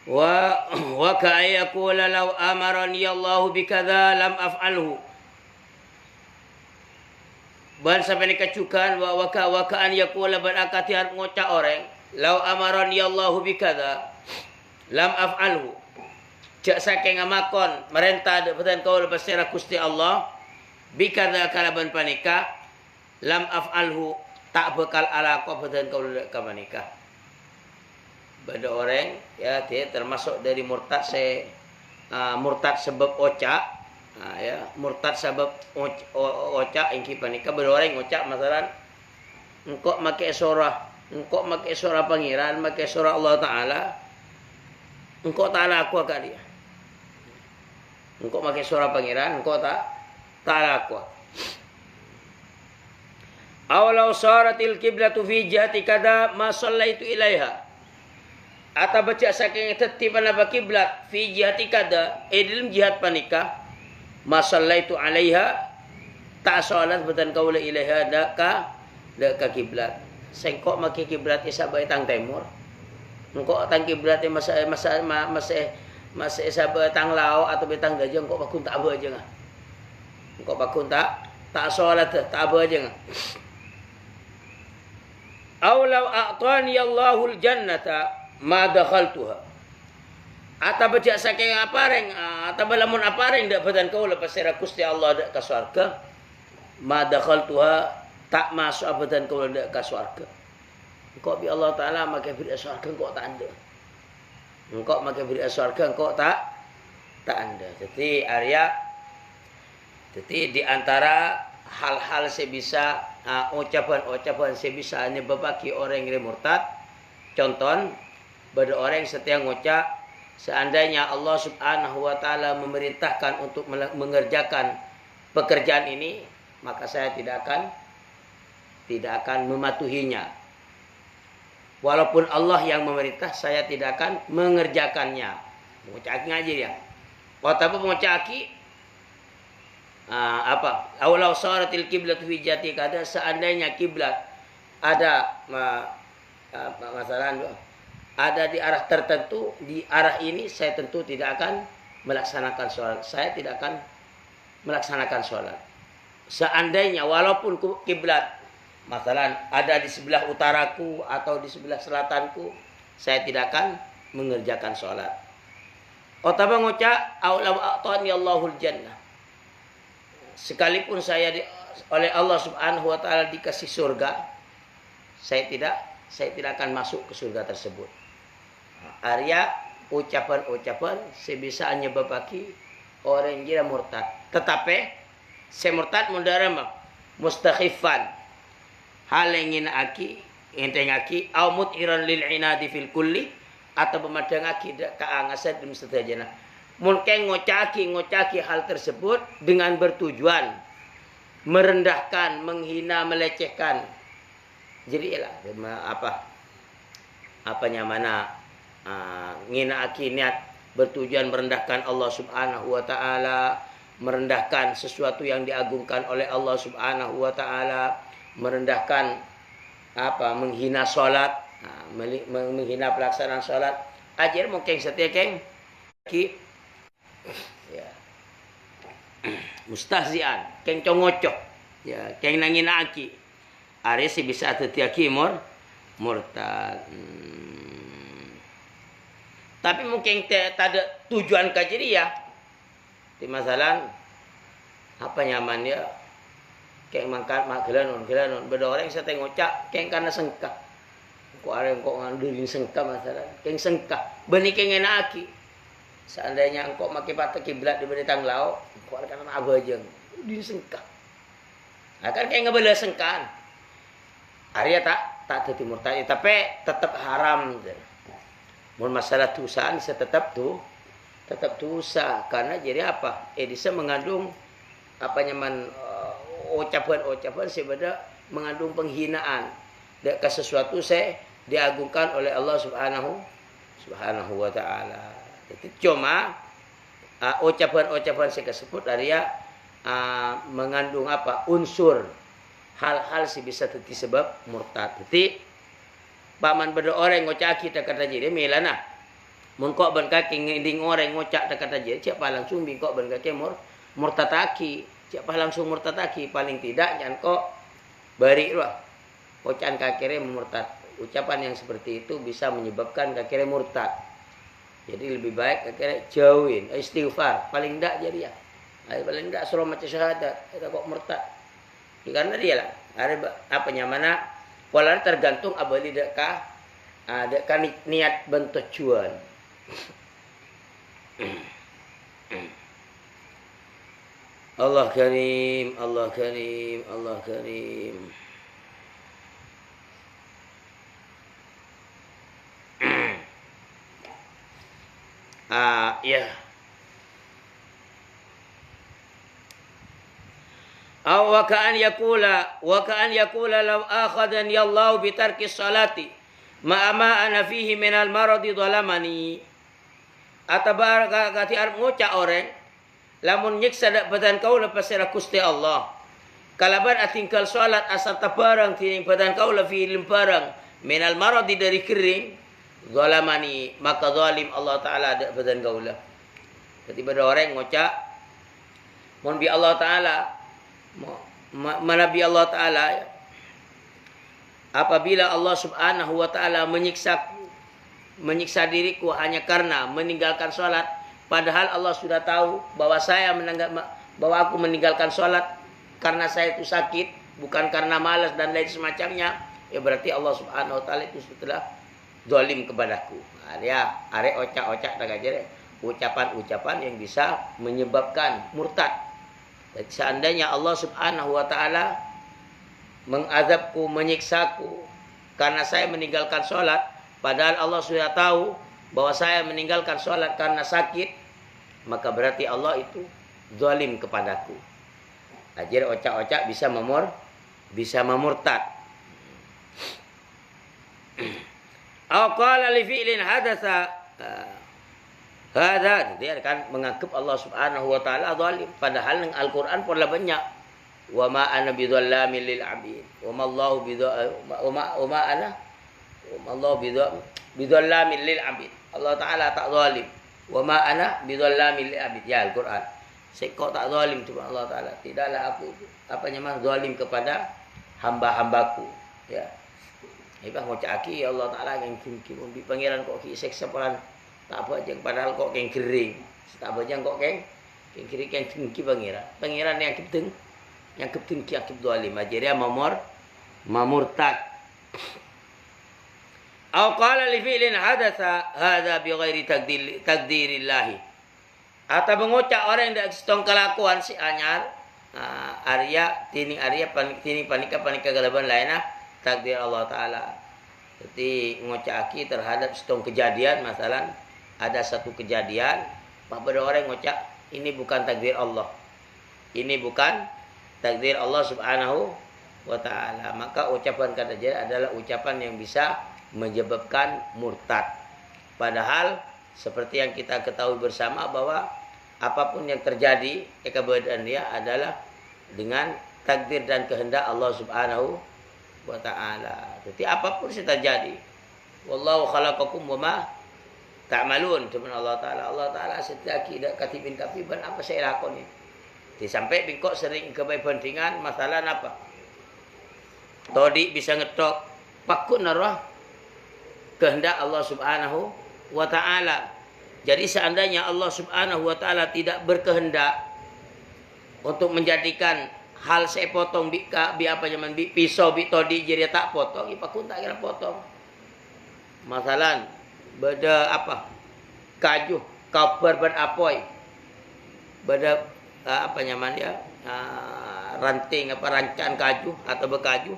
wa ka yaqula law amarani Allah bikadza lam af'alhu. Ban sampai dikacukan wa ka an yaqula ban akatiar ngocak orang law amarani Allah bikadza lam af'alhu. Cak saking ngamakon merentah betan kau lepas secara Gusti Allah bikadza kalaban panika lam af'alhu tak bekal ala kau betan kau ka panika. Pada orang ya dia termasuk dari murtad murtad sebab ocak ya murtad sebab ocak ingki panika pada orang ocak masalah engkau make surah pangeran make surah Allah Taala engkau ta'ala aku akak dia engkau make surah pangeran engkau ta'ala aku awalau saratil qiblatu fi jihati kada ma sallaitu ilaiha. Atau baca saking tertib ana kiblat fi jihati kada dalam jihad panika masalah itu alaiha tak salat betan kaula ilaiha daka kiblat sengkok make kiblat isabai tang timur engkok tang kiblat masih isabai tang lao atau betang daja engkok bakun tak apa aja engkok bakun tak salat tak apa aja aulau a'tani Allahul jannata ma dakhaltuha. Atau baca saking apareng atau lamun apareng dak badan kau lepas sira Gusti Allah dak ka swarga ma dakhaltuha tak masuk abadan kau dak ka swarga. Engkau bi Allah Taala make beri swarga engkau tak anda. Engkau make beri swarga engkau tak anda. Jadi di antara hal-hal sebisa ucapan-ucapan sebisa nyebabaki orang yang murtad. Contoh pada orang yang setia ngocak seandainya Allah Subhanahu wa taala memerintahkan untuk mengerjakan pekerjaan ini maka saya tidak akan mematuhinya. Walaupun Allah yang memerintah saya tidak akan mengerjakannya. Ngocaki ngaji dia. Apa ngocaki? Aulau saratil qiblat fi jati kada seandainya kiblat ada masalah ada di arah tertentu, di arah ini saya tentu tidak akan melaksanakan sholat. Saya tidak akan melaksanakan sholat. Seandainya walaupun kiblat, masalah ada di sebelah utaraku atau di sebelah selatanku, saya tidak akan mengerjakan sholat. Otaba ngoca, aulau a'tani Allahul jannah. Sekalipun saya oleh Allah Subhanahu wa taala dikasih surga, saya tidak akan masuk ke surga tersebut. Arya ucapan-ucapan sebisa nyebabaki orang jira murtad. Tetapi semurtad mundarama mustakhifan halengin aki entengaki au mutiran lil inadi fil kulli atau pemadangaki kaangasan dum setajana. Mungkin ngocaki hal tersebut dengan bertujuan merendahkan, menghina, melecehkan. Jadi lah apanya mana ngina niat bertujuan merendahkan Allah Subhanahu wa taala, merendahkan sesuatu yang diagungkan oleh Allah Subhanahu wa taala, merendahkan menghina salat, menghina pelaksanaan salat. Ajar mungkin setia keng ya. Mustahzian, keng congocok. Ya, keng nangina aki. Are si bisa tetiaki murtad. Tapi mungkin tak ada tujuan kajiri ya. Di masalah apa nyaman ya. Kayak mangkat gelanon. Beda orang saya tengok cak kayak karena sengkak. Kok ada yang kok ngandurin sengkak masalah. Kayak sengkak. Benih kayak aki. Seandainya engkau makai patah kiblat di tang laut, engkau akan apa aja. Di sengkak. Akan kayak ngebela sengkan. Arya tak jadi murtad, tapi tetap haram. Mun masalah dosa bisa tetap dosa karena jadi apa? Bisa mengandung ucapan sebenarnya mengandung penghinaan dan ke sesuatu saya diagungkan oleh Allah Subhanahu wa taala. Jadi cuma ucapan-ucapan saya tersebut Arya mengandung unsur hal-hal sih bisa jadi sebab murtad. Jadi paman beda orang ngocak kita kata jadi melana mengkok ban kaki nginding orang ngocak kata jadi siapa langsung bingkok ban kaki murtataki siapa langsung murtataki paling tidak jangan kok bari lah ocan kakire murtad ucapan yang seperti itu bisa menyebabkan kakire murtad jadi lebih baik kakire jauhin istighfar paling tidak jadi ya paling tidak suruh macam syahadat kita kok murtad karena dia lah ada apa nyamana pola tergantung abali dekah ada kan niat bentujuan Allah Karim Allah Karim Allah Karim ya wa ka'an yaqula law akhadani Allah bi tarki salati ma ana fihi min al maradi dhalamani atabar kati arep ngucak orang lamun nyiksa dak badan kau lepas sira Gusti Allah kalaban atingkal salat asal tabarang tining badan kau la fi limparang min al maradi dari kering dhalamani maka zalim Allah taala dak badan kau lah jadi pada orang ngucak mun bi Allah taala Nabi Allah Ta'ala apabila Allah Subhanahu Wa Ta'ala menyiksa diriku hanya karena meninggalkan sholat padahal Allah sudah tahu bahwa aku meninggalkan sholat karena saya itu sakit bukan karena malas dan lain semacamnya ya berarti Allah Subhanahu Wa Ta'ala itu setelah zalim kepadaku are ocak-ocak ucapan-ucapan yang bisa menyebabkan murtad. Seandainya Allah Subhanahu Wa Ta'ala mengazabku, menyiksaku karena saya meninggalkan sholat, padahal Allah sudah tahu bahwa saya meninggalkan sholat karena sakit, maka berarti Allah itu zalim kepadaku. Jadi ocak-ocak bisa memurtad. Aw qala li fi'lin hadatsa Hada dia kan menganggap Allah Subhanahu Wa Ta'ala zalim padahal nang Al-Qur'an pun banyak wa ma ana bidzallamin lil 'abid wa ma Allahu bidzallamin lil 'abid Allah Ta'ala tak zalim wa ma ana bidzallamin lil 'abid ya Al-Qur'an kok tak zalim cuma Allah Ta'ala tidaklah aku zalim kepada hamba-hambaku ya ibah ngocaki ya Allah Ta'ala yang kim di pangeran kok ki seksa pelan tak apa aja padahal kok keng kering tak apa aja kok keng kering keng tinggi pangeran yang kepting ki akib zalim aja dia mamurtad aw qala li fi'lin hadatsa hadza bi ghairi takdirillah atau mengucap orang yang sedang kelakuan si anyar Arya panika galaban lainnya takdir Allah Ta'ala jadi ngocaki terhadap sedang kejadian masalah ada satu kejadian, pak pada orang ngocak, ini bukan takdir Allah. Ini bukan takdir Allah Subhanahu Wa Ta'ala. Maka ucapan kata jadi adalah ucapan yang bisa menyebabkan murtad. Padahal seperti yang kita ketahui bersama bahwa apapun yang terjadi keberadaan dia adalah dengan takdir dan kehendak Allah Subhanahu Wa Ta'ala. Jadi apapun yang terjadi, wallahu khalaqakum wa ma ta'malun teman Allah Ta'ala setiap tidak katibin kafiban apa saya lakoni disampai bingkok sering keberbandingan masalah apa todi bisa ngetok pakun narah kehendak Allah Subhanahu Wa Ta'ala jadi seandainya Allah Subhanahu Wa Ta'ala tidak berkehendak untuk menjadikan hal saya potong bi pisau bi todi jadi tak potong pakun tak kira potong masalah beda apa kaju kabar berapoi beda ranting rancan kaju atau bekaju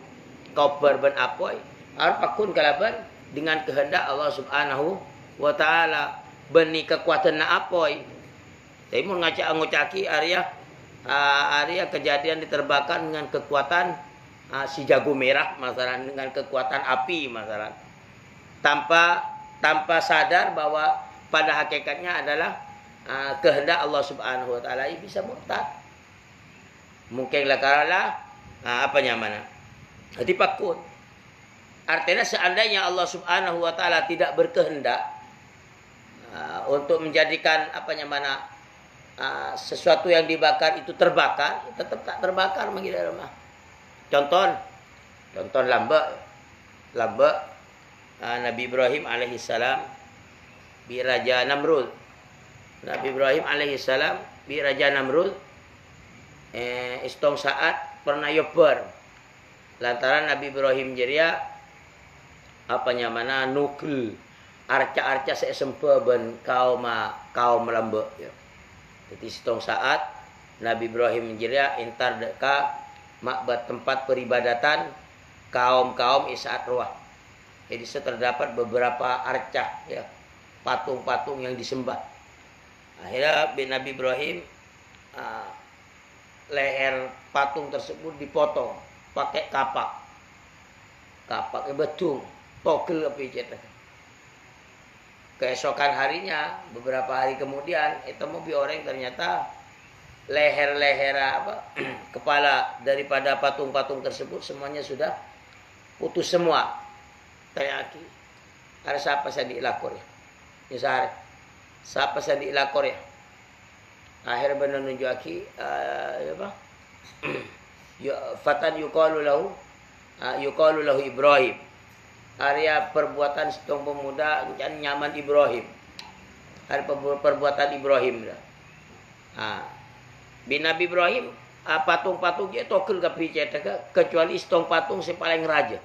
kabar berapoi apapun kalaban dengan kehendak Allah Subhanahu Wa Ta'ala beni kekuatan na apoi tapi mau ngocaki Arya kejadian diterbakar dengan kekuatan si jago merah masalah dengan kekuatan api masalah tanpa sadar bahwa pada hakikatnya adalah kehendak Allah Subhanahu Wa Ta'ala bisa murtad. Mungkinlah karena apa nyamana. Jadi pakun. Artinya seandainya Allah Subhanahu wa taala tidak berkehendak untuk menjadikan sesuatu yang dibakar itu terbakar, tetap tak terbakar magi dalam. Contoh lamba Nabi Ibrahim alaihissalam bi Raja Namrud. Nabi Ibrahim alaihissalam bi Raja Namrud istong saat pernah yobar lantaran Nabi Ibrahim jeria nukul arca-arca sesempa ben kaum lamba ya. Jadi setong saat Nabi Ibrahim jeria entar deka makbat tempat peribadatan kaum isaat ruah. Jadi terdapat beberapa arca ya, patung-patung yang disembah. Akhirnya Nabi Ibrahim leher patung tersebut dipotong pakai kapak betung togel api cetak. Keesokan harinya, beberapa hari kemudian, itu mobil orang ternyata leher-leher kepala daripada patung-patung tersebut semuanya sudah putus semua. Ternyata ada siapa saya dilakor ya? Misalnya, siapa saya dilakor ya? Akhirnya benar nunjuki fatan yuqalu lahu Ibrahim. Area perbuatan setong pemuda nyaman Ibrahim. Ada perbuatan Ibrahim dah. Bin Nabi Ibrahim patung-patung dia tokil ke picet kecuali setong patung si paling raja.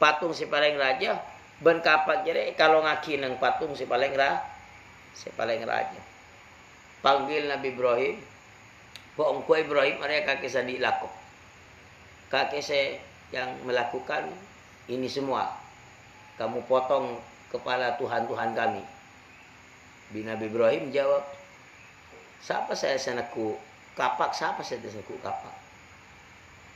Patung si paling raja ben kapak jadi kalau ngaki nang patung si paling raja. Panggil Nabi Ibrahim. Pokok Ibrahim area kakek saya dilakuk. Kakek saya yang melakukan ini semua. Kamu potong kepala Tuhan-Tuhan kami. Bin Nabi Ibrahim jawab, siapa saya senaku kapak? Siapa saya senaku kapak?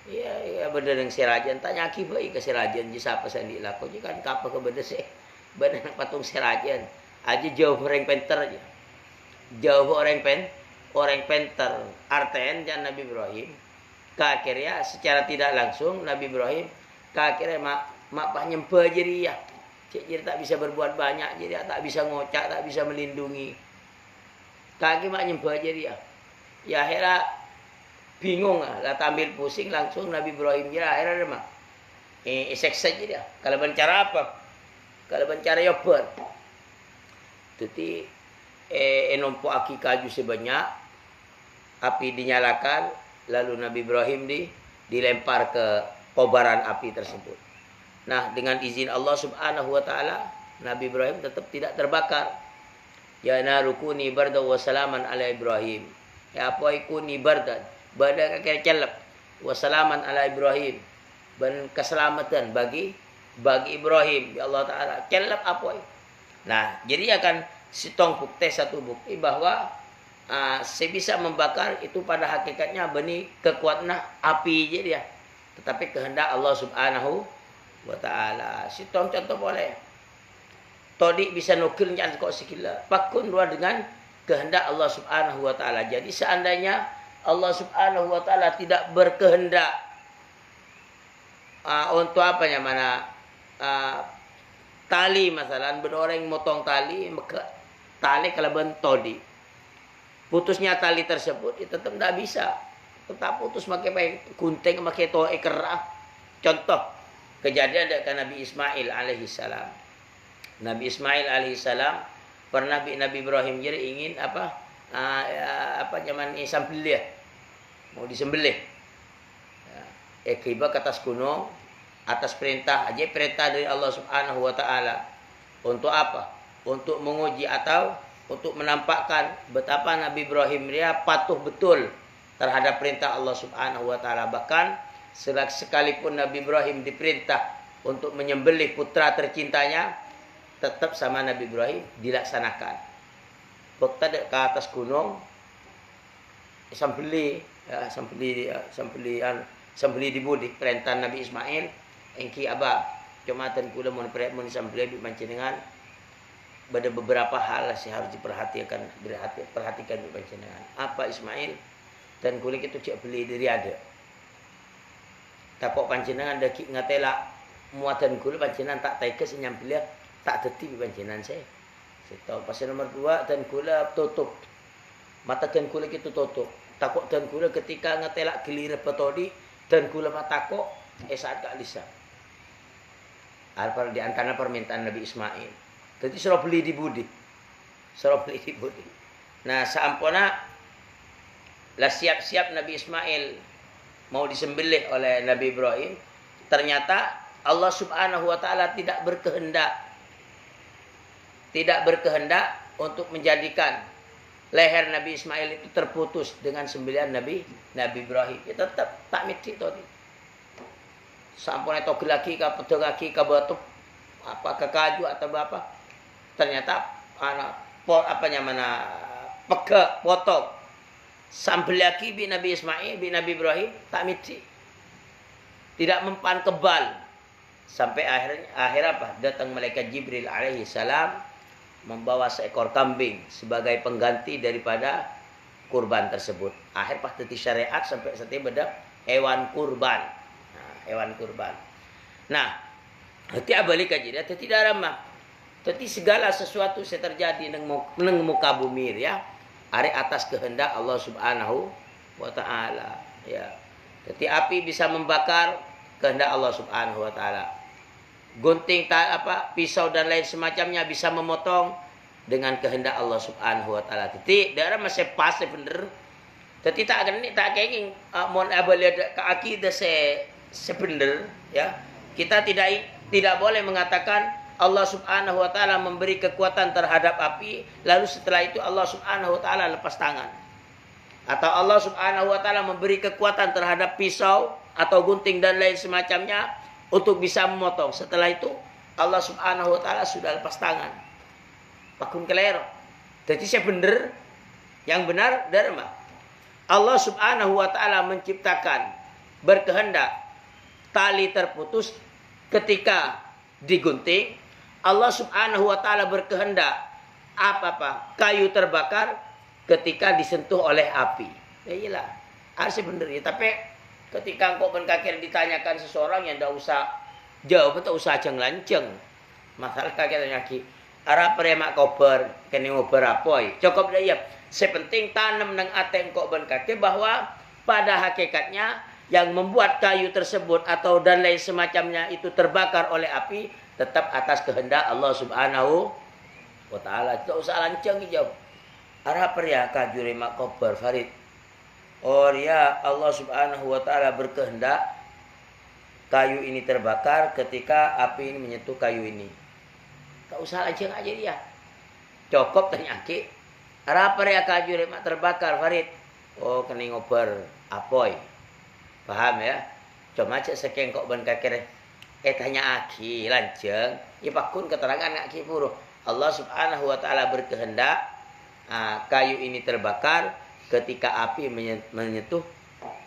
Iya benar yang serajan. Tanya aki baik ke serajan. Siapa saya dilaku? Kan kapak ke benda sih. Benar patung serajan. Aja jauh orang penter aja. Jauh orang penter. Artian jangan Nabi Ibrahim. Akhirnya secara tidak langsung Nabi Ibrahim akhirnya mak nyempah jadi ya. Jadi tak bisa berbuat banyak, jadi tak bisa ngocak, tak bisa melindungi. Kaki mak nyempah jadi ya. Ya akhirnya bingung lah, tampil pusing langsung Nabi Ibrahim jadi akhirnya mah seksa jadi ya. Kalau bencara apa? Kalau bencara yober. Jadi enompo aki kaju sebanyak, api dinyalakan, lalu Nabi Ibrahim dilempar ke kobaran api tersebut. Nah, dengan izin Allah Subhanahu wa taala, Nabi Ibrahim tetap tidak terbakar. Ya narukuni barda wa salaman ala Ibrahim. Ya apa ikuni bardan, barda kakek celep wa salaman ala Ibrahim. Dan keselamatan bagi Ibrahim ya Allah taala. Celep apa? Nah, jadi akan sitong bukti satu bukti bahwa saya bisa membakar itu pada hakikatnya benih kekuatan api jadi ya. Tetapi kehendak Allah Subhanahu wa taala. Sitong contoh boleh. Todi bisa nukil jangan kok sikila. Pakun dua dengan kehendak Allah Subhanahu wa taala. Jadi seandainya Allah Subhanahu wa taala tidak berkehendak untuk tali masalah berorang motong tali kalau todi. Putusnya tali tersebut itu tetap tidak bisa. Tetap putus pakai gunting, pakai toe kerah. Contoh kejadian dekat Nabi Ismail alaihissalam. Nabi Ismail alaihissalam pernah Nabi Ibrahim jadi ingin sembelih. Mau disembelih. Kiba ke atas gunung atas perintah dari Allah Subhanahu wa taala. Untuk apa? Untuk menguji atau untuk menampakkan betapa Nabi Ibrahim dia patuh betul terhadap perintah Allah Subhanahu wa taala. Bahkan sekalipun Nabi Ibrahim diperintah untuk menyembelih putra tercintanya, tetap sama Nabi Ibrahim dilaksanakan. Waktu ke atas gunung sembelih dibudi perintah Nabi Ismail engki aba jumatan kula mun sembelih di panjenengan ada beberapa hal sih harus diperhatikan di panjenengan. Apa Ismail dan kulit itu cek beli dari ada. Takok panjenengan daki ngatela muatan kula panjenengan tak tekes nyampilia tak deti panjenengan saya. Tahu pasal nomor 2 dan kula tutup. Mata dan kula gitu tutup. Takut dan kula ketika ngetelak gelir petodi dan kula matakok saat gak bisa. Apa di antara permintaan Nabi Ismail. Jadi suruh beli di budi. Suruh beli di budi. Nah, saampuna lah siap-siap Nabi Ismail mau disembelih oleh Nabi Ibrahim, ternyata Allah Subhanahu wa taala tidak berkehendak untuk menjadikan leher Nabi Ismail itu terputus dengan sembelihan Nabi Ibrahim. Ya tetap tak mesti tadi. Sampun itu lagi ke pedang lagi ke batu apa ke kayu atau apa. Ternyata pega potong sambel lagi bin Nabi Ismail bin Nabi Ibrahim tak mesti. Tidak mempan kebal. Sampai akhir apa? Datang malaikat Jibril alaihi salam membawa seekor kambing sebagai pengganti daripada kurban tersebut. Akhir pas teti syariat sampai saat ini beda hewan kurban. Nah, hewan kurban. Nah, hati abalik aja dia tidak ramah. Teti segala sesuatu yang terjadi neng muka bumi ya. Ari atas kehendak Allah Subhanahu wa taala ya. Teti api bisa membakar kehendak Allah Subhanahu wa taala. Gunting pisau dan lain semacamnya bisa memotong dengan kehendak Allah Subhanahu wa taala. Jadi daerah masih pas bener. Jadi tak kenging mon abali ke akidah sebener ya. Kita tidak boleh mengatakan Allah Subhanahu wa taala memberi kekuatan terhadap api lalu setelah itu Allah Subhanahu wa taala lepas tangan. Atau Allah Subhanahu wa taala memberi kekuatan terhadap pisau atau gunting dan lain semacamnya untuk bisa memotong. Setelah itu Allah Subhanahu wa taala sudah lepas tangan. Pakun kelero. Jadi saya benar yang benar dharma. Allah Subhanahu wa taala menciptakan berkehendak tali terputus ketika digunting. Allah Subhanahu wa taala berkehendak kayu terbakar ketika disentuh oleh api. Ya iyalah. Harus benar ya, tapi ketika engkau benkakir ditanyakan seseorang yang tidak usah jauh, tak usah ajang lanceng. Masalah kakek tanya arah premak kober, kene ngober apoi. Cukup dah ya. Sepenting tanam nang ate engkau benkakir bahwa pada hakikatnya yang membuat kayu tersebut atau dan lain semacamnya itu terbakar oleh api tetap atas kehendak Allah Subhanahu wa taala. Tak usah lanceng jauh. Arah pria kajure mak kober Farid. Oh ya Allah Subhanahu wa taala berkehendak kayu ini terbakar ketika api ini menyentuh kayu ini. Tak usah aja dia. Cukup tanya ki. Apa ya kayu mak terbakar Farid? Oh kena ngober apoi. Paham ya? Cuma cek sekeng kok ben kakek. Tanya aki lanceng. Ya pakun keterangan aki puru. Allah Subhanahu wa taala berkehendak kayu ini terbakar ketika api menyentuh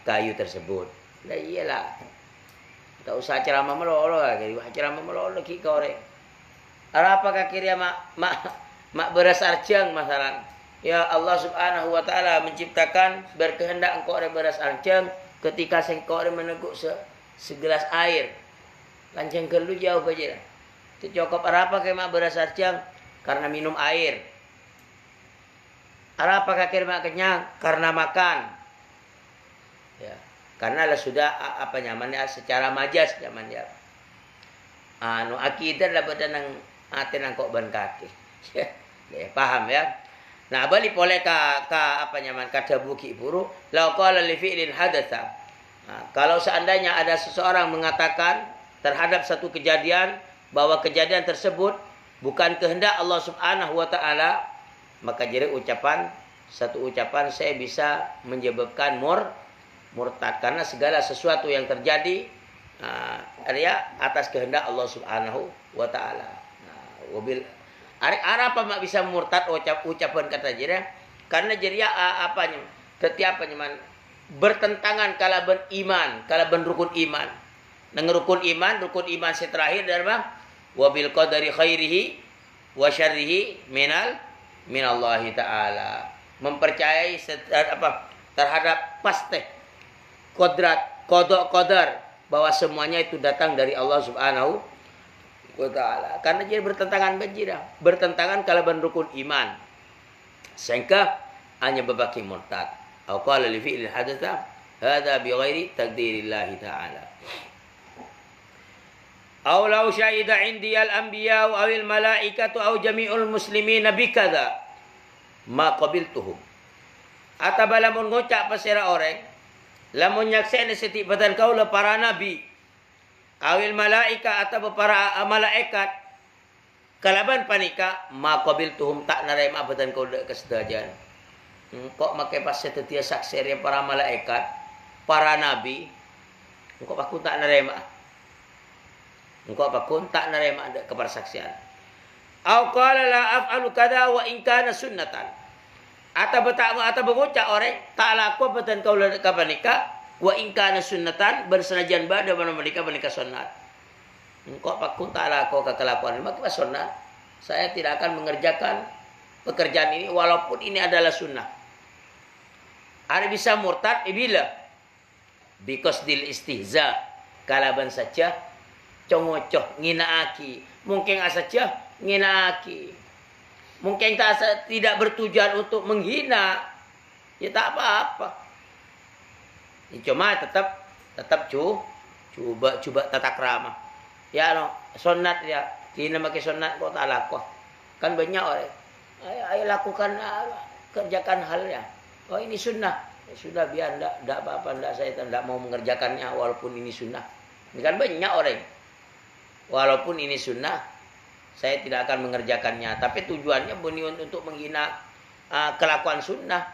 kayu tersebut. Lah iyalah. Tak usah ceramah melolo lagi, ceramah melolo ki korek. Apakah kira mak beras arjang masalah. Ya Allah Subhanahu wa taala menciptakan berkehendak engkau ada beras arjang ketika engkau ada meneguk segelas air. Lanceng kelu jauh aja. Itu cukup apa ke mak beras arjang karena minum air. Apakah kira mak kenyang karena makan. Ya, karena lah sudah nyamannya secara majas zaman ya. Akidah lah badan nang ate nang kok ban kaki. Ya, paham ya. Nah, balik boleh nyaman kata buki buru, law qala li fi'lin hadatsa. Kalau seandainya ada seseorang mengatakan terhadap satu kejadian bahwa kejadian tersebut bukan kehendak Allah Subhanahu wa taala, maka jadi satu ucapan saya bisa menyebabkan murtad karena segala sesuatu yang terjadi atas kehendak Allah Subhanahu wa taala. Wabil apa mak bisa murtad ucapan kata jadi karena jadi setiap bertentangan kala beriman, kala rukun iman. Nang rukun iman saya terakhir adalah wabil qadari khairihi wa syarrihi minallahi taala. Mempercayai terhadap pasti kodrat, kodok, kodar bahwa semuanya itu datang dari Allah Subhanahu wa taala. Karena dia bertentangan bertentangan kalaban rukun iman. Sehingga hanya berbaki murtad. Atau qala li fi'il hadatsa hadza bi ghairi taqdirillah taala. Aw law syahida indi al-anbiya aw al-malaikatu aw jami'ul muslimin bikadza ma qabiltuhum. Atau lamun ngucap pasira orang, lamun nyakseni setiap badan kaula para nabi, awil malaika atau para malaikat, kalaban panika, ma qabiltuhum tak narema badan kaula kesedajan. Kok make pas setia saksi para malaikat, para nabi, kok aku tak narema. Engkau pakun tak narema ada kepersaksian. Au qala la af'alu kada wa in kana sunnatan. Atau mengucap orang tak laku batan kau ka panika wa in kana sunnatan bersenajan bada mana menika sunnat. Engkau pakun tak laku ka kelakuan maka sunnah. Saya tidak akan mengerjakan pekerjaan ini walaupun ini adalah sunnah. Ada bisa murtad bila because dil istihza kalaban saja congocoh nginaaki mungkin saja nginaaki mungkin tidak bertujuan untuk menghina ya tak apa-apa ya, cuma tetap coba tata krama ya no sunat ya tidak pakai sunat kok tak laku kan banyak orang ayo lakukan kerjakan halnya oh ini sunnah ya, sudah biar tidak apa-apa saya tidak mau mengerjakannya walaupun ini sunnah ini kan banyak orang walaupun ini sunnah, saya tidak akan mengerjakannya. Tapi tujuannya bukan untuk menghina kelakuan sunnah.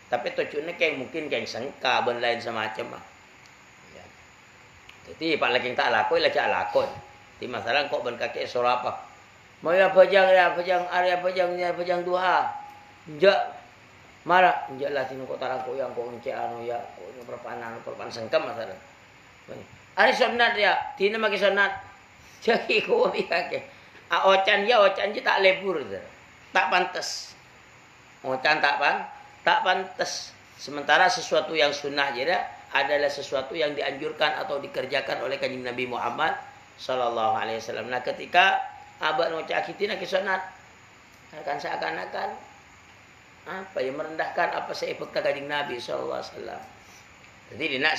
Tapi tujuannya kayak mungkin kayak sengka, dan lain semacam. Ya. Jadi pak lagi tak lakuin, lah lakon. Jadi masalah kok ben kakek suara apa? Mau ya pajang duha. Enjak marah, enjak lah sini kok tarang kok yang kok encek anu ya, kok perpanan sengkam masalah. Ari sunat ya, tina make sunat. Jadi kau lihat ke, ocan je tak lebur, tak pantas. Ocan tak pantas. Sementara sesuatu yang sunnah jadi adalah sesuatu yang dianjurkan atau dikerjakan oleh kanjeng Nabi Muhammad Sallallahu Alaihi Wasallam. Nah ketika abad ngocak kita nak sunat, akan seakan-akan apa yang merendahkan apa seefek kanjeng Nabi Sallallahu Alaihi Wasallam. Jadi nak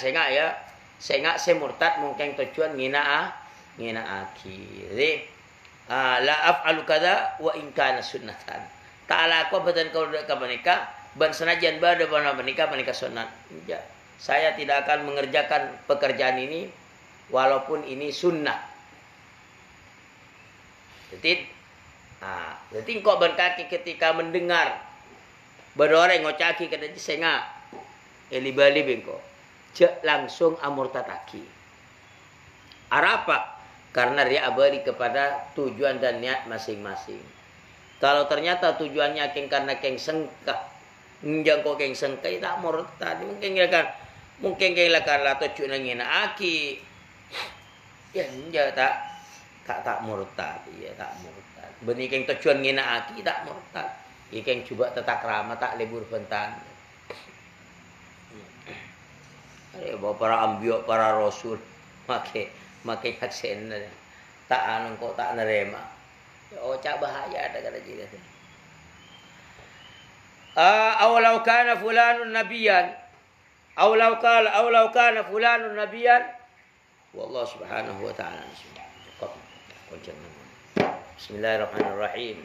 saya nggak murtad mungkin tujuan nginaaki. Jadi la af'alu kada wa in kana sunnatan. Ta'ala aku badan kau ka menika ban senajan bada bana menika sunnat. Ya, saya tidak akan mengerjakan pekerjaan ini walaupun ini sunnah. Jadi kau berkaki ketika mendengar beroreng ngocaki kada senga elibali bengko. Cek langsung amurtataki. Arapa? Karena dia abadi kepada tujuan dan niat masing-masing. Kalau ternyata tujuannya karena keng sengkah, menjangkau keng sengkah, tak murtad. Mungkin kailakan lah tujuan ngina aki. Ya, tak murtad. Ya, tak murtad. Benih keng tujuan ngina aki, tak murtad. Keng coba tetap ramah, tak lebur bentan. Ada para ambiya, para rasul, makai haksen tak anu kok tak nerema cak bahaya ada kata jidat awalau kana fulanun nabiyan awalau kana fulanun nabiyan wallahu subhanahu wa ta'ala bismillahirrahmanirrahim